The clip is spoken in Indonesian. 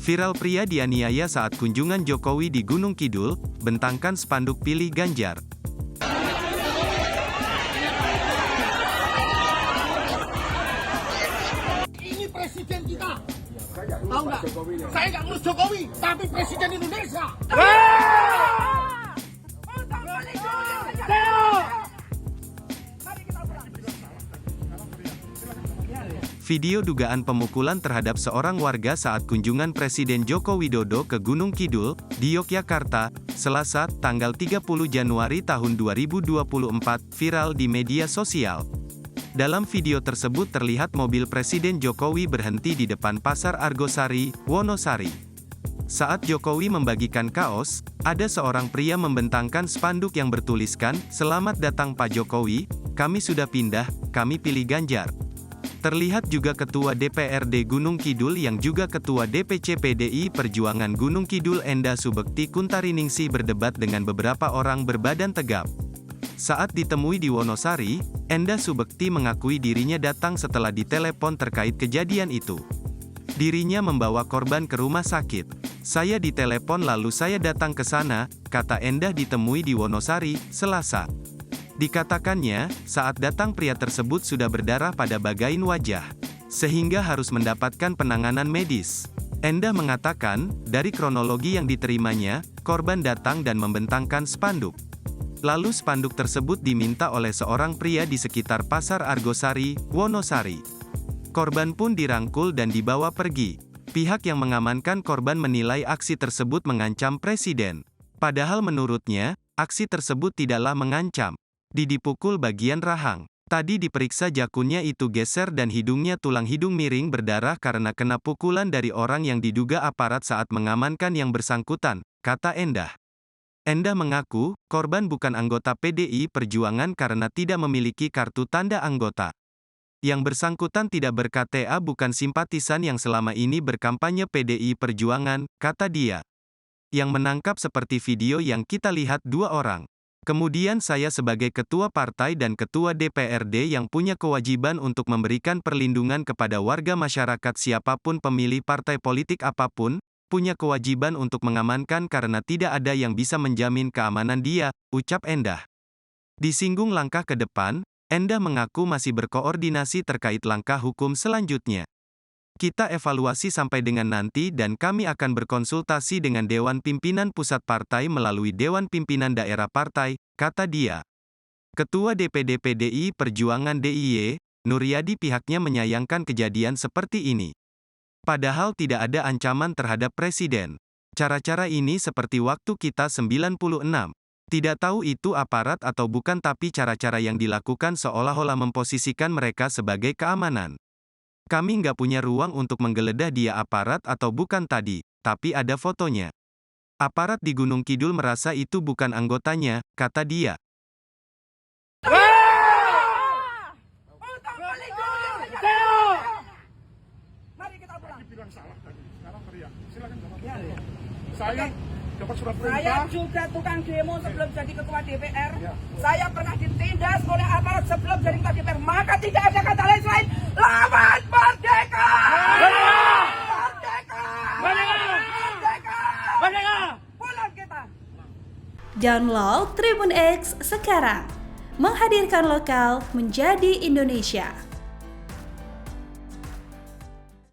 Viral pria dianiaya saat kunjungan Jokowi di Gunung Kidul, bentangkan spanduk pilih Ganjar. Ini presiden kita. Tahu nggak? Saya nggak ngurus Jokowi, tapi presiden Indonesia. Video dugaan pemukulan terhadap seorang warga saat kunjungan Presiden Joko Widodo ke Gunung Kidul, di Yogyakarta, Selasa, tanggal 30 Januari tahun 2024, viral di media sosial. Dalam video tersebut terlihat mobil Presiden Jokowi berhenti di depan Pasar Argosari, Wonosari. Saat Jokowi membagikan kaos, ada seorang pria membentangkan spanduk yang bertuliskan, "Selamat datang Pak Jokowi, kami sudah pindah, kami pilih Ganjar." Terlihat juga Ketua DPRD Gunung Kidul yang juga Ketua DPC PDI Perjuangan Gunung Kidul Enda Subekti Kuntariningsih berdebat dengan beberapa orang berbadan tegap. Saat ditemui di Wonosari, Enda Subekti mengakui dirinya datang setelah ditelepon terkait kejadian itu. Dirinya membawa korban ke rumah sakit. "Saya ditelepon lalu saya datang ke sana," kata Enda ditemui di Wonosari, Selasa. Dikatakannya, saat datang pria tersebut sudah berdarah pada bagian wajah, sehingga harus mendapatkan penanganan medis. Enda mengatakan, dari kronologi yang diterimanya, korban datang dan membentangkan spanduk. Lalu spanduk tersebut diminta oleh seorang pria di sekitar Pasar Argosari, Wonosari. Korban pun dirangkul dan dibawa pergi. Pihak yang mengamankan korban menilai aksi tersebut mengancam presiden. Padahal menurutnya, aksi tersebut tidaklah mengancam. Dipukul bagian rahang. Tadi diperiksa jakunnya itu geser dan hidungnya tulang hidung miring berdarah karena kena pukulan dari orang yang diduga aparat saat mengamankan yang bersangkutan, kata Endah. Endah mengaku, korban bukan anggota PDI Perjuangan karena tidak memiliki kartu tanda anggota. Yang bersangkutan tidak ber-KTA bukan simpatisan yang selama ini berkampanye PDI Perjuangan, kata dia. Yang menangkap seperti video yang kita lihat dua orang. Kemudian saya sebagai ketua partai dan ketua DPRD yang punya kewajiban untuk memberikan perlindungan kepada warga masyarakat siapapun pemilih partai politik apapun, punya kewajiban untuk mengamankan karena tidak ada yang bisa menjamin keamanan dia, ucap Endah. Disinggung langkah ke depan, Endah mengaku masih berkoordinasi terkait langkah hukum selanjutnya. Kita evaluasi sampai dengan nanti dan kami akan berkonsultasi dengan Dewan Pimpinan Pusat Partai melalui Dewan Pimpinan Daerah Partai, kata dia. Ketua DPD PDI Perjuangan DIY, Nuryadi pihaknya menyayangkan kejadian seperti ini. Padahal tidak ada ancaman terhadap presiden. Cara-cara ini seperti waktu kita 96. Tidak tahu itu aparat atau bukan tapi cara-cara yang dilakukan seolah-olah memposisikan mereka sebagai keamanan. Kami nggak punya ruang untuk menggeledah dia aparat atau bukan tadi, tapi ada fotonya. Aparat di Gunung Kidul merasa itu bukan anggotanya, kata dia. Saya juga tukang demo sebelum jadi ketua DPR. Ya. Saya pernah ditindas oleh aparat sebelum jadi ketua DPR. Maka tidak ada kata lain selain lawan merdeka! Merdeka! Merdeka! Merdeka! Pulang kita! Download Tribun X sekarang. Menghadirkan lokal menjadi Indonesia.